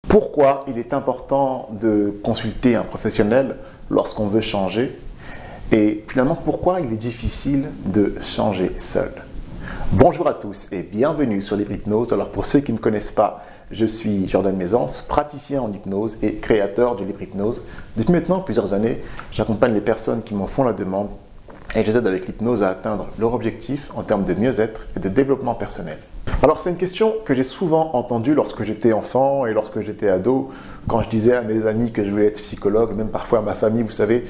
Pourquoi il est important de consulter un professionnel lorsqu'on veut changer? Et finalement, pourquoi il est difficile de changer seul? Bonjour à tous et bienvenue sur Libre Hypnose. Alors pour ceux qui ne me connaissent pas, je suis Jordan Mézance, praticien en hypnose et créateur de Libre Hypnose. Depuis maintenant plusieurs années, j'accompagne les personnes qui m'en font la demande et je les aide avec l'hypnose à atteindre leur objectif en termes de mieux-être et de développement personnel. Alors c'est une question que j'ai souvent entendue lorsque j'étais enfant et lorsque j'étais ado, quand je disais à mes amis que je voulais être psychologue, même parfois à ma famille, vous savez,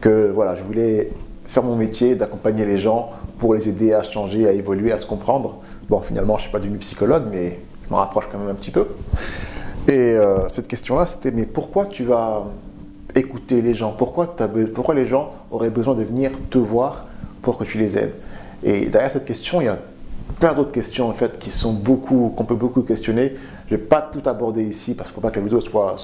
que voilà, je voulais faire mon métier, d'accompagner les gens pour les aider à changer, à évoluer, à se comprendre. Bon, finalement, je ne suis pas devenu psychologue, mais je m'en rapproche quand même un petit peu. Et cette question-là, c'était, mais pourquoi tu vas écouter les gens? Pourquoi les gens auraient besoin de venir te voir pour que tu les aides? Et derrière cette question, il y a plein d'autres questions en fait qu'on peut beaucoup questionner. Je ne vais pas tout aborder ici parce qu'il ne faut pas que la vidéo soit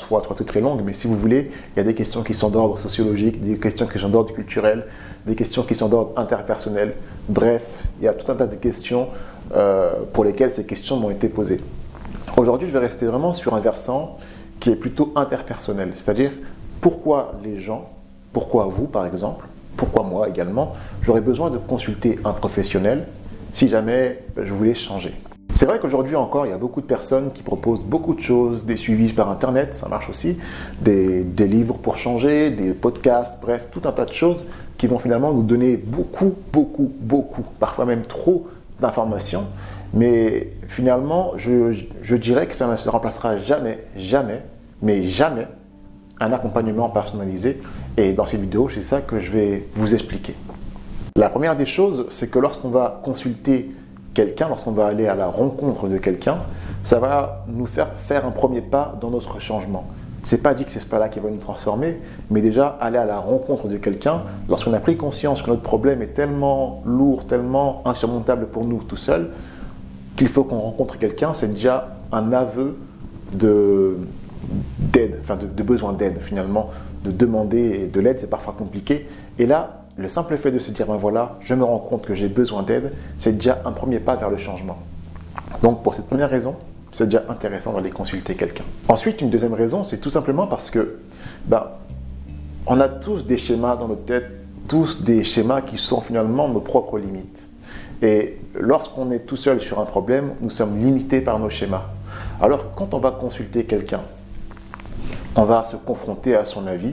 très longue, mais si vous voulez, il y a des questions qui sont d'ordre sociologique, des questions qui sont d'ordre culturel, des questions qui sont d'ordre interpersonnel. Bref, il y a tout un tas de questions pour lesquelles ces questions m'ont été posées. Aujourd'hui, je vais rester vraiment sur un versant qui est plutôt interpersonnel, c'est-à-dire pourquoi les gens, pourquoi vous par exemple, pourquoi moi également, j'aurais besoin de consulter un professionnel si jamais je voulais changer. C'est vrai qu'aujourd'hui encore, il y a beaucoup de personnes qui proposent beaucoup de choses, des suivis par Internet, ça marche aussi, des livres pour changer, des podcasts, bref, tout un tas de choses qui vont finalement nous donner beaucoup, parfois même trop d'informations. Mais finalement, je dirais que ça ne remplacera jamais un accompagnement personnalisé. Et dans cette vidéo, c'est ça que je vais vous expliquer. La première des choses, c'est que lorsqu'on va consulter quelqu'un, lorsqu'on va aller à la rencontre de quelqu'un, ça va nous faire un premier pas dans notre changement. C'est pas dit que c'est ce pas-là qui va nous transformer, mais déjà aller à la rencontre de quelqu'un, lorsqu'on a pris conscience que notre problème est tellement lourd, tellement insurmontable pour nous tout seuls, qu'il faut qu'on rencontre quelqu'un, c'est déjà un aveu de besoin d'aide finalement, de demander de l'aide, c'est parfois compliqué. Et là, le simple fait de se dire, ben voilà, je me rends compte que j'ai besoin d'aide, c'est déjà un premier pas vers le changement. Donc pour cette première raison, c'est déjà intéressant d'aller consulter quelqu'un. Ensuite, une deuxième raison, c'est tout simplement parce que on a tous des schémas dans notre tête, tous des schémas qui sont finalement nos propres limites. Et lorsqu'on est tout seul sur un problème, nous sommes limités par nos schémas. Alors quand on va consulter quelqu'un, on va se confronter à son avis,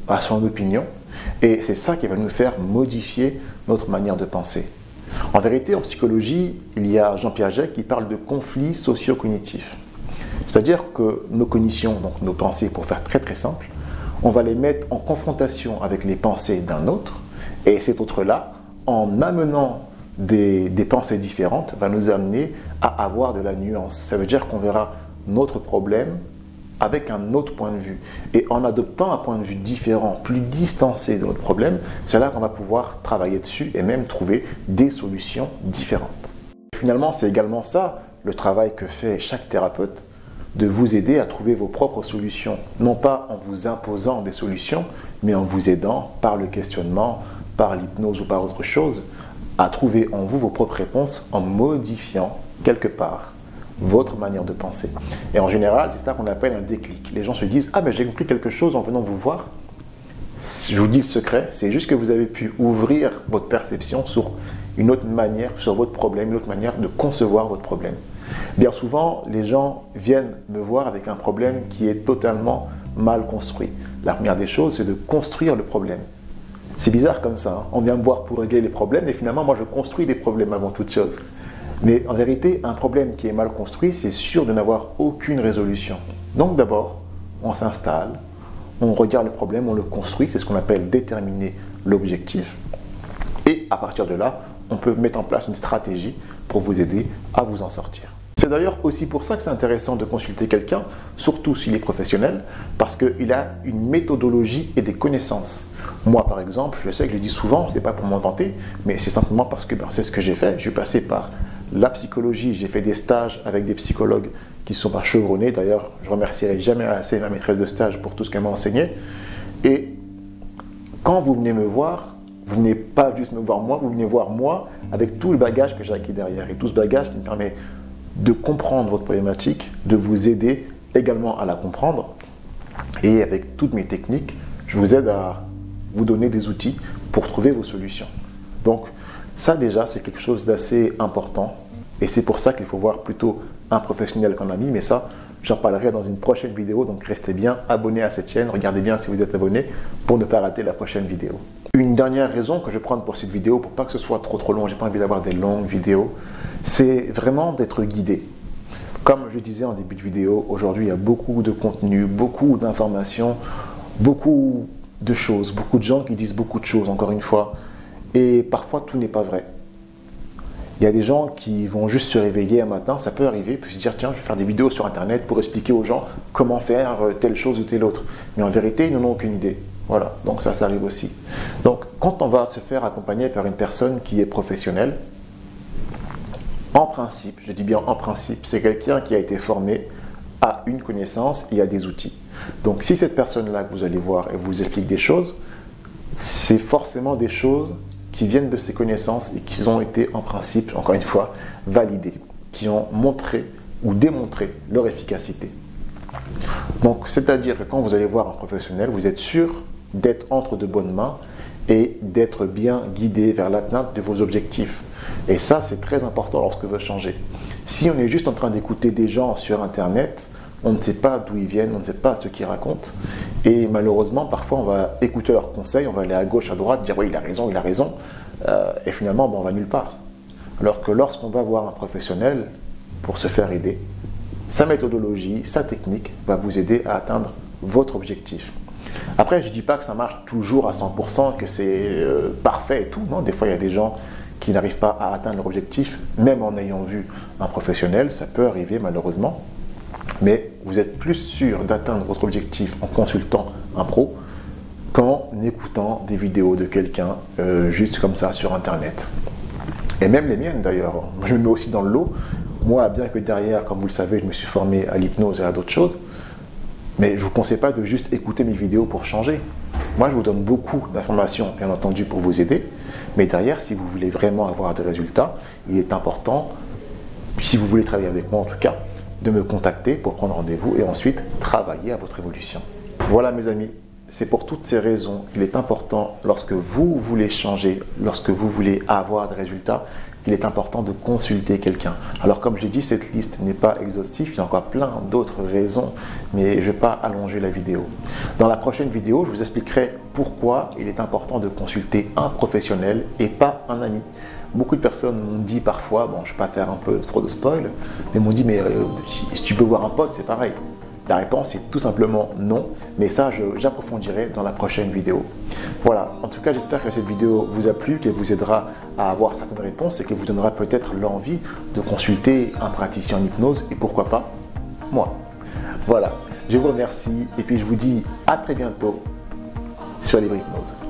à son opinion, et c'est ça qui va nous faire modifier notre manière de penser. En vérité, en psychologie, il y a Jean Piaget qui parle de conflits socio-cognitifs. C'est-à-dire que nos cognitions, donc nos pensées, pour faire très simple, on va les mettre en confrontation avec les pensées d'un autre, et cet autre-là, en amenant des pensées différentes, va nous amener à avoir de la nuance. Ça veut dire qu'on verra notre problème avec un autre point de vue. Et en adoptant un point de vue différent, plus distancé de notre problème, c'est là qu'on va pouvoir travailler dessus et même trouver des solutions différentes. Finalement, c'est également ça, le travail que fait chaque thérapeute, de vous aider à trouver vos propres solutions. Non pas en vous imposant des solutions, mais en vous aidant par le questionnement, par l'hypnose ou par autre chose, à trouver en vous vos propres réponses en modifiant quelque part votre manière de penser. Et en général, c'est ça qu'on appelle un déclic. Les gens se disent « Ah, mais j'ai compris quelque chose en venant vous voir. » Je vous dis le secret, c'est juste que vous avez pu ouvrir votre perception sur une autre manière, sur votre problème, une autre manière de concevoir votre problème. Bien souvent, les gens viennent me voir avec un problème qui est totalement mal construit. La première des choses, c'est de construire le problème. C'est bizarre comme ça, hein. On vient me voir pour régler les problèmes, et finalement, moi, je construis des problèmes avant toute chose. Mais en vérité, un problème qui est mal construit, c'est sûr de n'avoir aucune résolution. Donc d'abord, on s'installe, on regarde le problème, on le construit, c'est ce qu'on appelle déterminer l'objectif. Et à partir de là, on peut mettre en place une stratégie pour vous aider à vous en sortir. C'est d'ailleurs aussi pour ça que c'est intéressant de consulter quelqu'un, surtout s'il est professionnel, parce qu'il a une méthodologie et des connaissances. Moi, par exemple, je sais que je le dis souvent, c'est pas pour m'en vanter, mais c'est simplement parce que c'est ce que j'ai fait. Je suis passé par la psychologie, j'ai fait des stages avec des psychologues qui ne sont pas chevronnés. D'ailleurs, je ne remercierai jamais assez ma maîtresse de stage pour tout ce qu'elle m'a enseigné. Et quand vous venez me voir, vous venez pas juste me voir moi, vous venez voir moi avec tout le bagage que j'ai acquis derrière. Et tout ce bagage qui me permet de comprendre votre problématique, de vous aider également à la comprendre. Et avec toutes mes techniques, je vous aide à vous donner des outils pour trouver vos solutions. Donc ça déjà, c'est quelque chose d'assez important. Et c'est pour ça qu'il faut voir plutôt un professionnel qu'un ami. Mais ça, j'en parlerai dans une prochaine vidéo. Donc restez bien abonnés à cette chaîne. Regardez bien si vous êtes abonné pour ne pas rater la prochaine vidéo. Une dernière raison que je vais prendre pour cette vidéo, pour pas que ce soit trop long, j'ai pas envie d'avoir des longues vidéos, c'est vraiment d'être guidé. Comme je disais en début de vidéo, aujourd'hui il y a beaucoup de contenu, beaucoup d'informations, beaucoup de choses, beaucoup de gens qui disent beaucoup de choses, encore une fois, et parfois tout n'est pas vrai. Il y a des gens qui vont juste se réveiller un matin, ça peut arriver, puis se dire tiens, je vais faire des vidéos sur internet pour expliquer aux gens comment faire telle chose ou telle autre. Mais en vérité, ils n'en ont aucune idée. Voilà, donc ça arrive aussi. Donc quand on va se faire accompagner par une personne qui est professionnelle, en principe, je dis bien en principe, c'est quelqu'un qui a été formé à une connaissance et à des outils. Donc si cette personne-là que vous allez voir, elle vous explique des choses, c'est forcément des choses qui viennent de ses connaissances et qui ont été en principe, encore une fois, validées, qui ont montré ou démontré leur efficacité. Donc c'est-à-dire que quand vous allez voir un professionnel, vous êtes sûr d'être entre de bonnes mains et d'être bien guidé vers l'atteinte de vos objectifs. Et ça, c'est très important lorsque vous changez. Si on est juste en train d'écouter des gens sur Internet, on ne sait pas d'où ils viennent, on ne sait pas ce qu'ils racontent. Et malheureusement, parfois, on va écouter leurs conseils, on va aller à gauche, à droite, dire « oui, il a raison », et finalement, on va nulle part. Alors que lorsqu'on va voir un professionnel pour se faire aider, sa méthodologie, sa technique va vous aider à atteindre votre objectif. Après, je ne dis pas que ça marche toujours à 100%, que c'est parfait et tout. Non, des fois, il y a des gens qui n'arrivent pas à atteindre leur objectif, même en ayant vu un professionnel. Ça peut arriver, malheureusement. Mais vous êtes plus sûr d'atteindre votre objectif en consultant un pro qu'en écoutant des vidéos de quelqu'un juste comme ça sur Internet. Et même les miennes, d'ailleurs. Je me mets aussi dans le lot. Moi, bien que derrière, comme vous le savez, je me suis formé à l'hypnose et à d'autres choses. Mais je ne vous conseille pas de juste écouter mes vidéos pour changer. Moi, je vous donne beaucoup d'informations, bien entendu, pour vous aider. Mais derrière, si vous voulez vraiment avoir des résultats, il est important, si vous voulez travailler avec moi en tout cas, de me contacter pour prendre rendez-vous et ensuite travailler à votre évolution. Voilà mes amis, c'est pour toutes ces raisons qu'il est important, lorsque vous voulez changer, lorsque vous voulez avoir des résultats, il est important de consulter quelqu'un. Alors comme j'ai dit, cette liste n'est pas exhaustive, il y a encore plein d'autres raisons, mais je ne vais pas allonger la vidéo. Dans la prochaine vidéo, je vous expliquerai pourquoi il est important de consulter un professionnel et pas un ami. Beaucoup de personnes m'ont dit parfois, bon je ne vais pas faire un peu trop de spoil, mais m'ont dit mais si tu peux voir un pote, c'est pareil. La réponse est tout simplement non, mais ça j'approfondirai dans la prochaine vidéo. Voilà, en tout cas j'espère que cette vidéo vous a plu, qu'elle vous aidera à avoir certaines réponses et qu'elle vous donnera peut-être l'envie de consulter un praticien en hypnose et pourquoi pas moi. Voilà, je vous remercie et puis je vous dis à très bientôt sur Libre Hypnose.